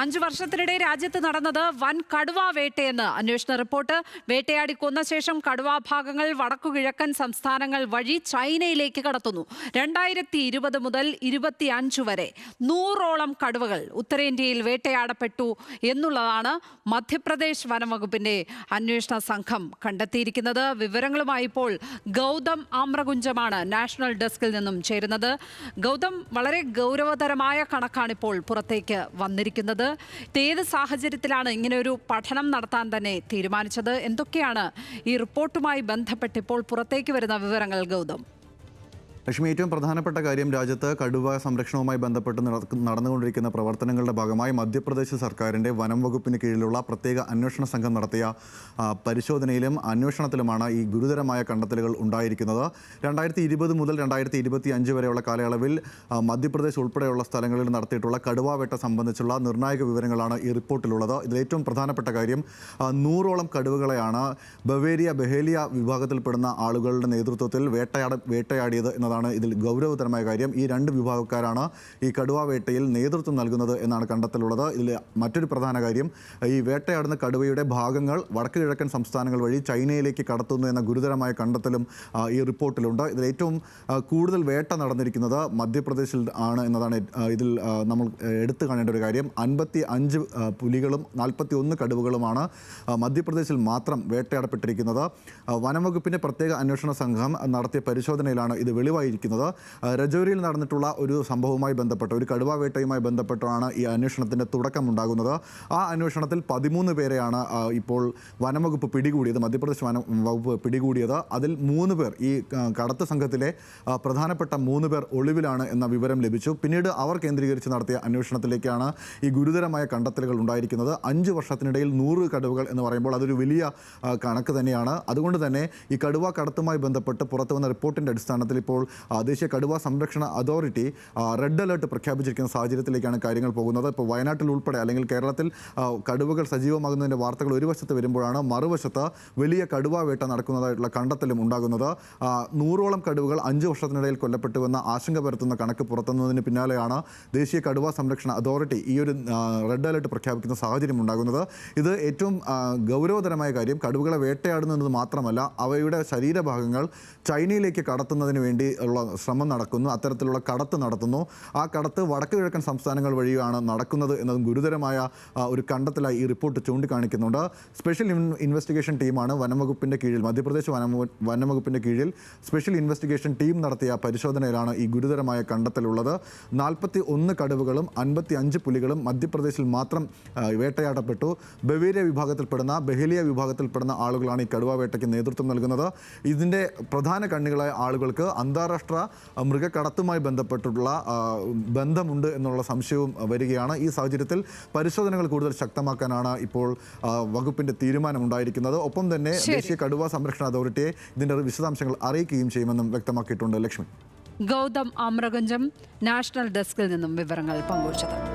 5 വർഷത്തിനിടെ രാജ്യത്ത് നടന്നത് വൻ കടുവാ വേട്ടയെന്ന് അന്വേഷണ റിപ്പോർട്ട്. വേട്ടയാടി കൊന്ന ശേഷം കടുവാ ഭാഗങ്ങൾ വടക്കുകിഴക്കൻ സംസ്ഥാനങ്ങൾ വഴി ചൈനയിലേക്ക് കടത്തുന്നു. 2020 മുതൽ 25 വരെ 100ഓളം കടുവകൾ ഉത്തരേന്ത്യയിൽ വേട്ടയാടപ്പെട്ടു എന്നുള്ളതാണ് മധ്യപ്രദേശ് വനംവകുപ്പിന്റെ അന്വേഷണ സംഘം കണ്ടെത്തിയിരിക്കുന്നത്. വിവരങ്ങളുമായി ഇപ്പോൾ ഗൗതം ആമ്രകുഞ്ചമാണ് നാഷണൽ ഡെസ്കിൽ നിന്നും ചേരുന്നത്. ഗൗതം, വളരെ ഗൗരവതരമായ കണക്കാണിപ്പോൾ പുറത്തേക്ക് വന്നിരിക്കുന്നത്. ഏത് സാഹചര്യത്തിലാണ് ഇങ്ങനെ ഒരു പഠനം നടത്താൻ തന്നെ തീരുമാനിച്ചത്? എന്തൊക്കെയാണ് ഈ റിപ്പോർട്ടുമായി ബന്ധപ്പെട്ട് ഇപ്പോൾ പുറത്തേക്ക് വരുന്ന വിവരങ്ങൾ, ഗൗതം? ലക്ഷ്മി, ഏറ്റവും പ്രധാനപ്പെട്ട കാര്യം, രാജ്യത്ത് കടുവ സംരക്ഷണവുമായി ബന്ധപ്പെട്ട് നടന്നുകൊണ്ടിരിക്കുന്ന പ്രവർത്തനങ്ങളുടെ ഭാഗമായി മധ്യപ്രദേശ് സർക്കാരിൻ്റെ വനം വകുപ്പിന് കീഴിലുള്ള പ്രത്യേക അന്വേഷണ സംഘം നടത്തിയ പരിശോധനയിലും അന്വേഷണത്തിലുമാണ് ഈ ഗുരുതരമായ കണ്ടെത്തലുകൾ ഉണ്ടായിരിക്കുന്നത്. 2020 മുതൽ 2025 വരെയുള്ള കാലയളവിൽ മധ്യപ്രദേശ് ഉൾപ്പെടെയുള്ള സ്ഥലങ്ങളിൽ നടത്തിയിട്ടുള്ള കടുവാവേട്ട സംബന്ധിച്ചുള്ള നിർണായക വിവരങ്ങളാണ് ഈ റിപ്പോർട്ടിലുള്ളത്. ഇതിലേറ്റവും പ്രധാനപ്പെട്ട കാര്യം, 100ഓളം കടുവകളെയാണ് ബഹേലിയ വിഭാഗത്തിൽപ്പെടുന്ന ആളുകളുടെ നേതൃത്വത്തിൽ വേട്ടയാടിയത് എന്നതാണ് ഇതിൽ ഗൗരവതരമായ കാര്യം. ഈ 2 വിഭാഗക്കാരാണ് ഈ കടുവാ വേട്ടയിൽ നേതൃത്വം നൽകുന്നത് എന്നാണ് കണ്ടെത്തലുള്ളത്. ഇതിൽ മറ്റൊരു പ്രധാന കാര്യം, ഈ വേട്ടയാടുന്ന കടുവയുടെ ഭാഗങ്ങൾ വടക്ക് കിഴക്കൻ സംസ്ഥാനങ്ങൾ വഴി ചൈനയിലേക്ക് കടത്തുന്നു എന്ന ഗുരുതരമായ കണ്ടെത്തലും ഈ റിപ്പോർട്ടിലുണ്ട്. ഇതിൽ ഏറ്റവും കൂടുതൽ വേട്ട നടന്നിരിക്കുന്നത് മധ്യപ്രദേശിൽ ആണ് എന്നതാണ് ഇതിൽ നമ്മൾ എടുത്തു കാണേണ്ട ഒരു കാര്യം. 55 പുലികളും 41 കടുവകളുമാണ് മധ്യപ്രദേശിൽ മാത്രം വേട്ടയാടപ്പെട്ടിരിക്കുന്നത്. വനംവകുപ്പിൻ്റെ പ്രത്യേക അന്വേഷണ സംഘം നടത്തിയ പരിശോധനയിലാണ് ഇത് വെളിവായിരിക്കുന്നത്. രജൗരിയിൽ നടന്നിട്ടുള്ള ഒരു സംഭവവുമായി ബന്ധപ്പെട്ട്, ഒരു കടുവാ വേട്ടയുമായി ബന്ധപ്പെട്ടാണ് ഈ അന്വേഷണത്തിൻ്റെ തുടക്കമുണ്ടാകുന്നത്. ആ അന്വേഷണത്തിൽ 13 പേരെയാണ് ഇപ്പോൾ വനംവകുപ്പ് പിടികൂടിയത്, മധ്യപ്രദേശ് വനംവകുപ്പ് പിടികൂടിയത്. അതിൽ 3 പേർ, ഈ കടത്ത് സംഘത്തിലെ പ്രധാനപ്പെട്ട 3 പേർ ഒളിവിലാണ് എന്ന വിവരം ലഭിച്ചു. പിന്നീട് അവർ കേന്ദ്രീകരിച്ച് നടത്തിയ അന്വേഷണത്തിലേക്കാണ് ഈ ഗുരുതരമായ കണ്ടെത്തലുകൾ ഉണ്ടായിരിക്കുന്നത്. 5 വർഷത്തിനിടയിൽ 100 കടുവകൾ എന്ന് പറയുമ്പോൾ അതൊരു വലിയ കണക്ക് തന്നെയാണ്. അതുകൊണ്ട് തന്നെ ഈ കടുവ കടത്തുമായി ബന്ധപ്പെട്ട് പുറത്തു വന്ന റിപ്പോർട്ടിൻ്റെ അടിസ്ഥാനത്തിൽ ഇപ്പോൾ ദേശീയ കടുവ സംരക്ഷണ അതോറിറ്റി റെഡ് അലേർട്ട് പ്രഖ്യാപിച്ചിരിക്കുന്ന സാഹചര്യത്തിലേക്കാണ് കാര്യങ്ങൾ പോകുന്നത്. ഇപ്പോൾ വയനാട്ടിൽ ഉൾപ്പെടെ, അല്ലെങ്കിൽ കേരളത്തിൽ കടുവകൾ സജീവമാകുന്നതിൻ്റെ വാർത്തകൾ ഒരു വശത്ത് വരുമ്പോഴാണ് മറുവശത്ത് വലിയ കടുവ വേട്ട നടക്കുന്നതായിട്ടുള്ള കണ്ടെത്തലും ഉണ്ടാകുന്നത്. 100ഓളം കടുവകൾ 5 വർഷത്തിനിടയിൽ കൊല്ലപ്പെട്ടുവെന്ന ആശങ്ക പരത്തുന്ന കണക്ക് പുറത്തുവന്നതിന് പിന്നാലെയാണ് ദേശീയ കടുവ സംരക്ഷണ അതോറിറ്റി ഈ ഒരു റെഡ് അലേർട്ട് പ്രഖ്യാപിക്കുന്ന സാഹചര്യം ഉണ്ടാകുന്നത്. ഇത് ഏറ്റവും ഗൗരവതരമായ കാര്യം, കടുവകളെ വേട്ടയാടുന്നത് മാത്രമല്ല, അവയുടെ ശരീരഭാഗങ്ങൾ ചൈനയിലേക്ക് കടത്തുന്നതിന് വേണ്ടി ഉള്ള ശ്രമം നടക്കുന്നു, അത്തരത്തിലുള്ള കടത്ത് നടത്തുന്നു. ആ കടത്ത് വടക്ക് കിഴക്കൻ സംസ്ഥാനങ്ങൾ വഴിയാണ് നടക്കുന്നത് എന്നതും ഗുരുതരമായ ഒരു കണ്ടെത്തലായി ഈ റിപ്പോർട്ട് ചൂണ്ടിക്കാണിക്കുന്നുണ്ട്. സ്പെഷ്യൽ ഇൻവെസ്റ്റിഗേഷൻ ടീമാണ് വനംവകുപ്പിൻ്റെ കീഴിൽ, മധ്യപ്രദേശ് വനംവകുപ്പിൻ്റെ കീഴിൽ സ്പെഷ്യൽ ഇൻവെസ്റ്റിഗേഷൻ ടീം നടത്തിയ പരിശോധനയിലാണ് ഈ ഗുരുതരമായ കണ്ടെത്തലുള്ളത്. 41 കടുവകളും 55 പുലികളും മധ്യപ്രദേശിൽ മാത്രം വേട്ടയാടപ്പെട്ടു. ബഹേലിയ വിഭാഗത്തിൽപ്പെടുന്ന ആളുകളാണ് ഈ കടുവ വേട്ടയ്ക്ക് നേതൃത്വം നൽകുന്നത്. ഇതിൻ്റെ പ്രധാന കണ്ണികളായ ആളുകൾക്ക് അന്താരാഷ്ട്ര മൃഗക്കടത്തുമായി ബന്ധപ്പെട്ടുള്ള ബന്ധമുണ്ട് എന്നുള്ള സംശയവും വരികയാണ്. ഈ സാഹചര്യത്തിൽ പരിശോധനകൾ കൂടുതൽ ശക്തമാക്കാനാണ് ഇപ്പോൾ വകുപ്പിൻ്റെ തീരുമാനമുണ്ടായിരിക്കുന്നത്. ഒപ്പം തന്നെ ദേശീയ കടുവ സംരക്ഷണ അതോറിറ്റിയെ ഇതിൻ്റെ വിശദാംശങ്ങൾ അറിയിക്കുകയും ചെയ്യുമെന്നും വ്യക്തമാക്കിയിട്ടുണ്ട്. ലക്ഷ്മി. ഗൗതം ആമ്രകുഞ്ചം നാഷണൽ ഡെസ്കിൽ നിന്നും വിവരങ്ങൾ പങ്കുവച്ചത്.